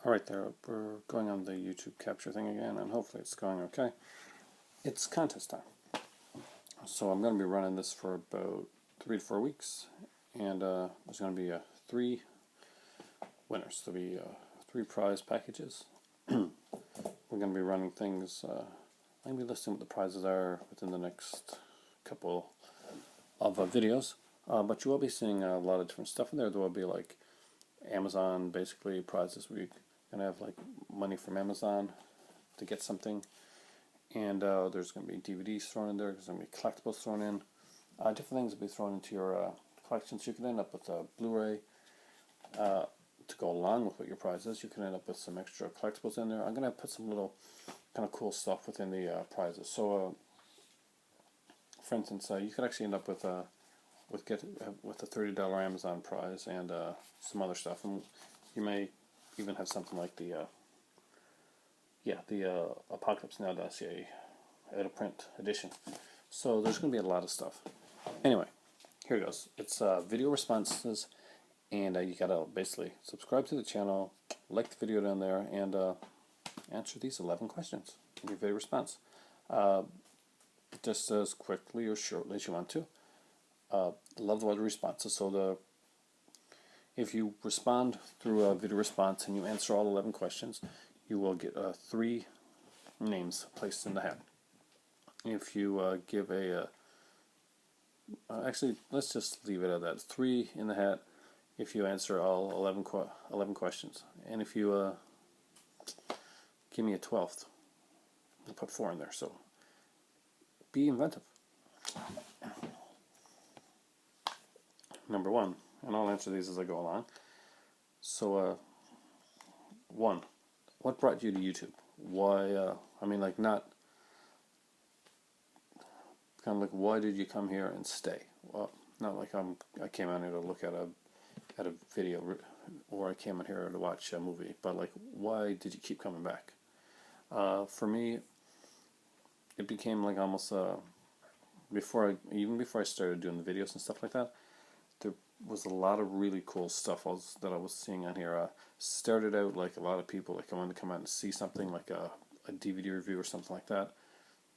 Alright there, we're going on the YouTube capture thing again, and hopefully it's going okay. It's contest time. So I'm going to be running this for about 3 to 4 weeks, and there's going to be 3 winners. There'll be 3 prize packages. We're going to be running things, I'm going to be listing what the prizes are within the next couple of videos, but you will be seeing a lot of different stuff in there. There will be like Amazon, basically, prizes where you're going to have like money from Amazon to get something, and there's going to be DVDs thrown in there, there's going to be collectibles thrown in, different things will be thrown into your collections. You can end up with a Blu-ray to go along with what your prize is. You can end up with some extra collectibles in there. I'm going to put some little kind of cool stuff within the prizes. So for instance, you could actually end up with a $30 Amazon prize and some other stuff, and you may even have something like the Apocalypse Now dossier out of print edition. So there's going to be a lot of stuff. Anyway, here it goes. It's video responses, and you gotta basically subscribe to the channel, like the video down there, and answer these 11 questions in your video response, just as quickly or shortly as you want to. Love the responses. So if you respond through a video response and you answer all 11 questions, you will get 3 names placed in the hat. If you give actually, let's just leave it at that. 3 in the hat if you answer all 11 questions. And if you give me a 12th, I'll put 4 in there. So be inventive. Number 1, and I'll answer these as I go along. So 1, what brought you to YouTube? Why, I mean, like, not kind of like, why did you come here and stay? Well, not like I came out here to look at a video, or I came out here to watch a movie, but like, why did you keep coming back? For me, it became like almost before I started doing the videos and stuff like that, there was a lot of really cool stuff that I was seeing on here. Started out like a lot of people, like I wanted to come out and see something like a DVD review or something like that,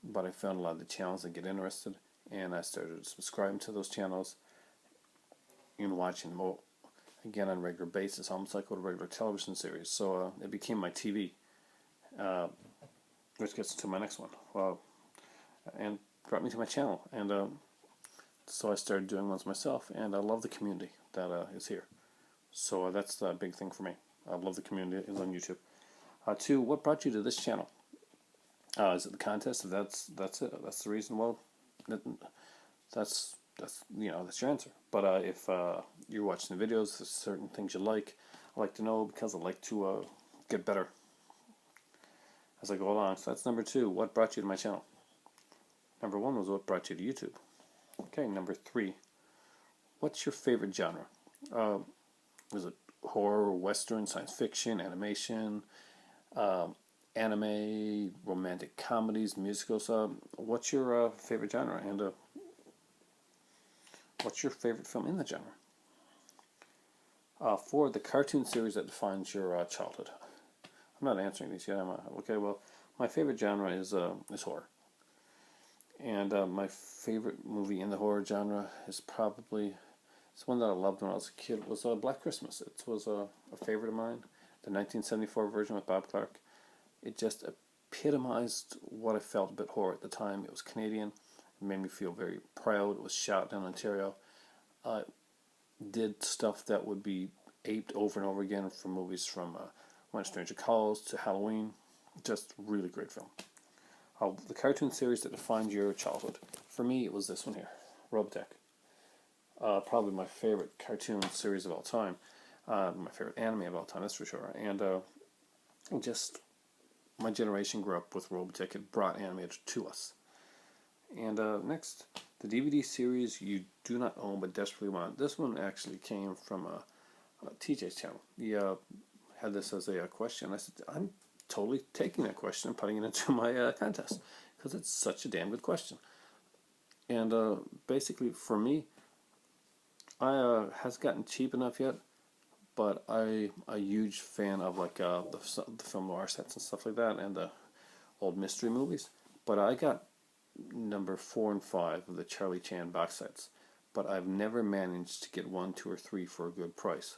but I found a lot of the channels that get interested, and I started subscribing to those channels and watching them again on a regular basis, almost like a regular television series. So it became my TV, which gets to my next one. And brought me to my channel, and so I started doing ones myself, and I love the community that is here. So that's the big thing for me. I love the community is on YouTube. 2, what brought you to this channel? Is it the contest? If that's it. That's the reason. Well, that's your answer. But if you're watching the videos, there's certain things you like. I like to know because I like to get better as I go along. So that's number 2. What brought you to my channel? Number 1 was what brought you to YouTube. Okay, number 3. What's your favorite genre? Was it horror, western, science fiction, animation, anime, romantic comedies, musicals? What's your favorite genre? And what's your favorite film in the genre? 4, the cartoon series that defines your childhood. I'm not answering these yet, am I? Okay, well, my favorite genre is horror. And my favorite movie in the horror genre is probably, it's one that I loved when I was a kid, was Black Christmas. It was a favorite of mine, the 1974 version with Bob Clark. It just epitomized what I felt about horror at the time. It was Canadian. It made me feel very proud. It was shot down in Ontario. Did stuff that would be aped over and over again from movies from When a Stranger Calls to Halloween. Just really great film. The cartoon series that defined your childhood. For me, it was this one here, Robotech. Probably my favorite cartoon series of all time. My favorite anime of all time, that's for sure. And just, my generation grew up with Robotech. It brought anime to us. And next, the DVD series you do not own but desperately want. This one actually came from TJ's channel. He had this as a question. I said, I'm totally taking that question and putting it into my contest because it's such a damn good question. And basically, for me, I hasn't gotten cheap enough yet, but I'm a huge fan of like the film noir sets and stuff like that, and the old mystery movies. But I got number 4 and 5 of the Charlie Chan box sets, but I've never managed to get 1, 2, or 3 for a good price.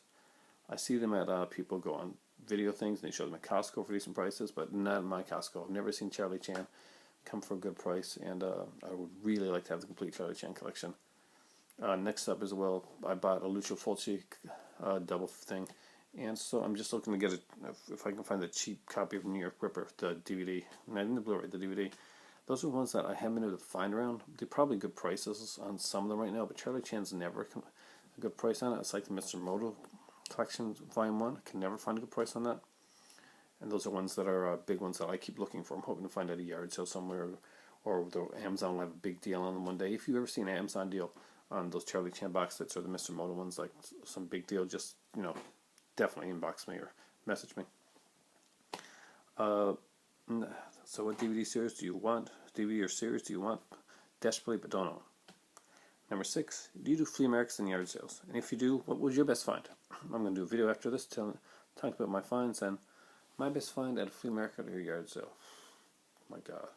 I see them at people go on video things and they show them at Costco for decent prices, but not in my Costco. I've never seen Charlie Chan come for a good price, and I would really like to have the complete Charlie Chan collection. Next up as well, I bought a Lucio Fulci double thing, and so I'm just looking to get it if I can find a cheap copy of New York Ripper, the DVD, not in the Blu-ray, the DVD. Those are ones that I haven't been able to find around. They're probably good prices on some of them right now, but Charlie Chan's never a good price on it. It's like the Mr. Moto collection volume 1. I can never find a good price on that. And those are ones that are big ones that I keep looking for. I'm hoping to find at a yard sale somewhere, or the Amazon will have a big deal on them one day. If you've ever seen an Amazon deal on those Charlie Chan box sets or the Mr. Moto ones, like some big deal, just, definitely inbox me or message me. So what DVD series do you want? DVD or series do you want desperately but don't own? Number 6, do you do flea markets and yard sales? And if you do, what was your best find? I'm going to do a video after this talking about my finds and my best find at a flea market or yard sale. My God.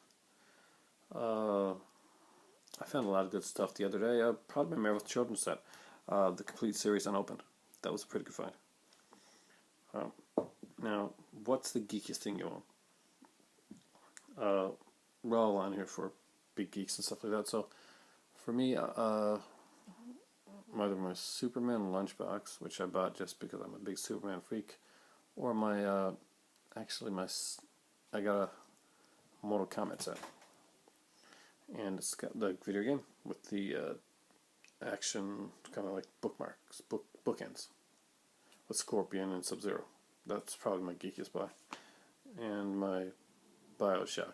I found a lot of good stuff the other day. Probably my Marvel Children's set. The complete series unopened. That was a pretty good find. Now, what's the geekiest thing you own? We're all on here for big geeks and stuff like that. So, for me, either my Superman lunchbox, which I bought just because I'm a big Superman freak, or I got a Mortal Kombat set. And it's got the video game with the action, kind of like bookmarks, bookends, with Scorpion and Sub-Zero. That's probably my geekiest buy. And my Bioshock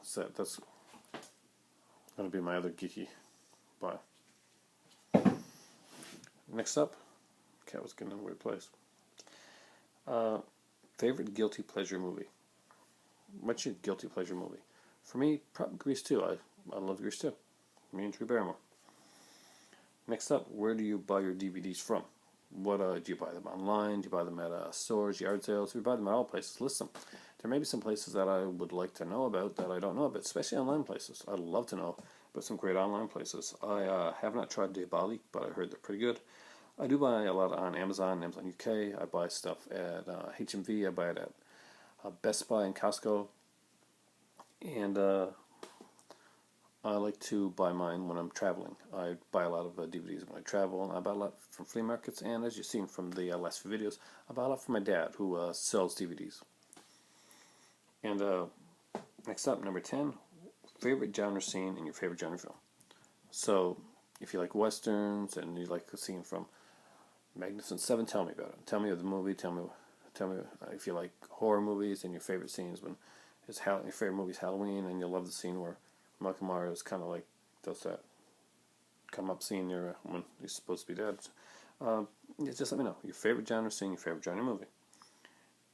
set. That's going to be my other geeky buy. Next up, cat was getting in a weird place. Favorite guilty pleasure movie? What's your guilty pleasure movie? For me, probably Grease 2. I love Grease 2. Me and Drew Barrymore. Next up, where do you buy your DVDs from? What do you buy them online? Do you buy them at stores, yard sales? If you buy them at all places, list them. There may be some places that I would like to know about that I don't know about, especially online places. I'd love to know about some great online places. I have not tried Debali, but I heard they're pretty good. I do buy a lot on Amazon UK. I buy stuff at HMV. I buy it at Best Buy and Costco. And I like to buy mine when I'm traveling. I buy a lot of DVDs when I travel, and I buy a lot from flea markets, and as you've seen from the last few videos, I buy a lot from my dad, who sells DVDs. And next up, number 10, favorite genre scene in your favorite genre film. So, if you like westerns, and you like a scene from Magnificent Seven, tell me about it. Tell me of the movie, tell me if you like horror movies, and your favorite scenes when your favorite movie is Halloween, and you'll love the scene where Michael Myers kind of like does that come up scene near when he's supposed to be dead. Just let me know your favorite genre scene, your favorite genre movie.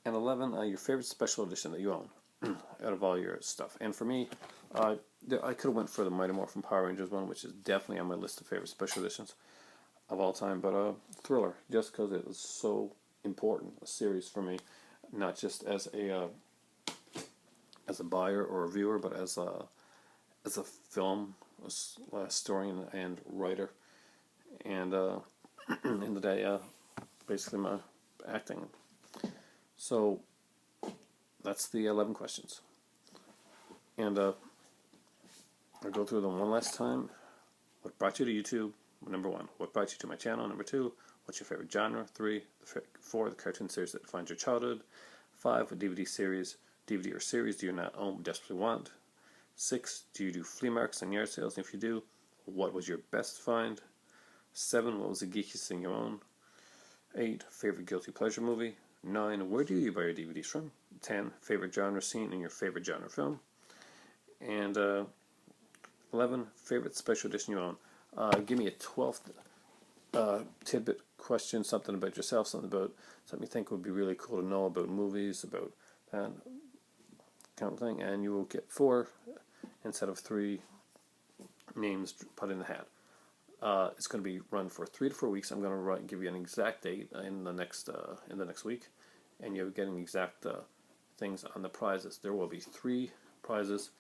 And 11, your favorite special edition that you own out of all your stuff. And for me, I could have went for the Mighty Morphin Power Rangers one, which is definitely on my list of favorite special editions of all time. But Thriller, just because it was so important a series for me, not just as a buyer or a viewer, but as a film historian and writer, and in the day, basically my acting. So that's the 11 questions, and I'll go through them one last time. What brought you to YouTube? Number 1, what brought you to my channel? Number 2, what's your favorite genre? 3, 4, the cartoon series that defines your childhood. 5, what DVD or series do you not own but desperately want? 6, do you do flea markets and yard sales? And if you do, what was your best find? 7, what was the geekiest thing you own? 8, favorite guilty pleasure movie? 9, where do you buy your DVDs from? 10, favorite genre scene in your favorite genre film? And 11, favorite special edition you own? Give me a 12th tidbit question, something about yourself, something you think would be really cool to know about movies, about that kind of thing, and you will get 4 instead of 3 names put in the hat. It's going to be run for 3 to 4 weeks. I'm going to give you an exact date in the next week, and you're getting exact things on the prizes. There will be 3 prizes.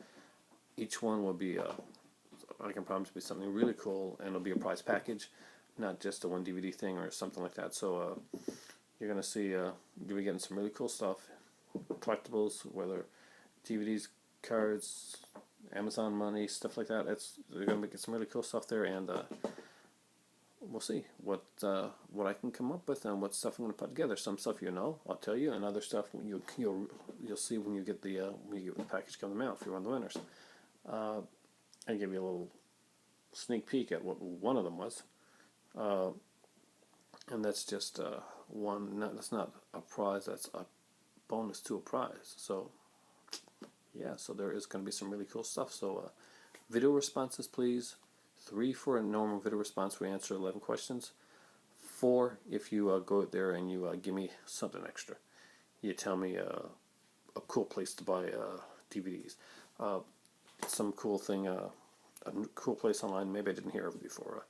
Each one will be, I can promise, be something really cool, and it'll be a prize package, not just a 1 DVD thing or something like that. So you're going to see you'll be getting some really cool stuff, collectibles, whether DVDs, cards, Amazon money, stuff like that. They're going to get some really cool stuff there, and we'll see what I can come up with and what stuff I'm going to put together. Some stuff I'll tell you, and other stuff you'll see when you get the package come in the mail if you're one of the winners. I give you a little sneak peek at what one of them was, and that's just one. That's not a prize. That's a bonus to a prize. So yeah, so there is going to be some really cool stuff. So video responses, please. 3 for a normal video response. We answer 11 questions. 4 if you go out there and you give me something extra. You tell me a cool place to buy DVDs. Some cool thing, a cool place online maybe I didn't hear of before.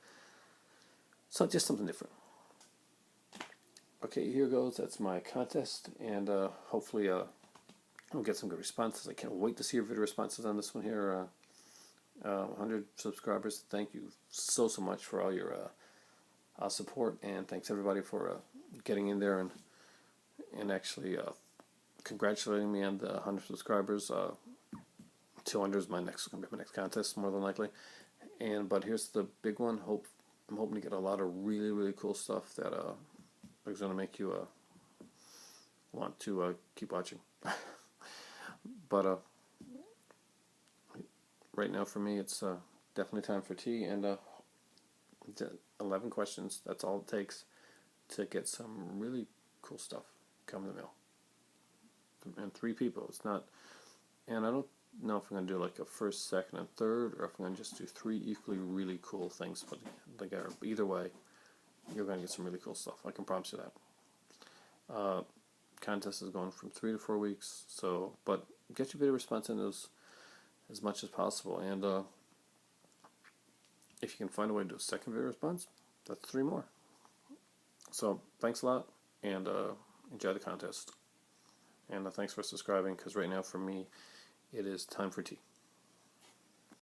So just something different. Okay, here goes. That's my contest, and hopefully I'll get some good responses. I can't wait to see your video responses on this one here. 100 subscribers. Thank you so much for all your support, and thanks everybody for getting in there and actually congratulating me on the 100 subscribers. 200 is going to be my next contest, more than likely. But here's the big one. I'm hoping to get a lot of really cool stuff that is going to make you want to keep watching. But right now for me, it's definitely time for tea, and 11 questions. That's all it takes to get some really cool stuff come in the mail. And 3 people. It's not, and I don't know if I'm going to do like a first, second, and third, or if I'm going to just do 3 equally really cool things put together. Either way, you're going to get some really cool stuff. I can promise you that. Contest is going from 3 to 4 weeks. So, but get your video response in those as much as possible, and if you can find a way to do a second video response, that's 3 more. So thanks a lot, and enjoy the contest, and thanks for subscribing, because right now for me it is time for tea.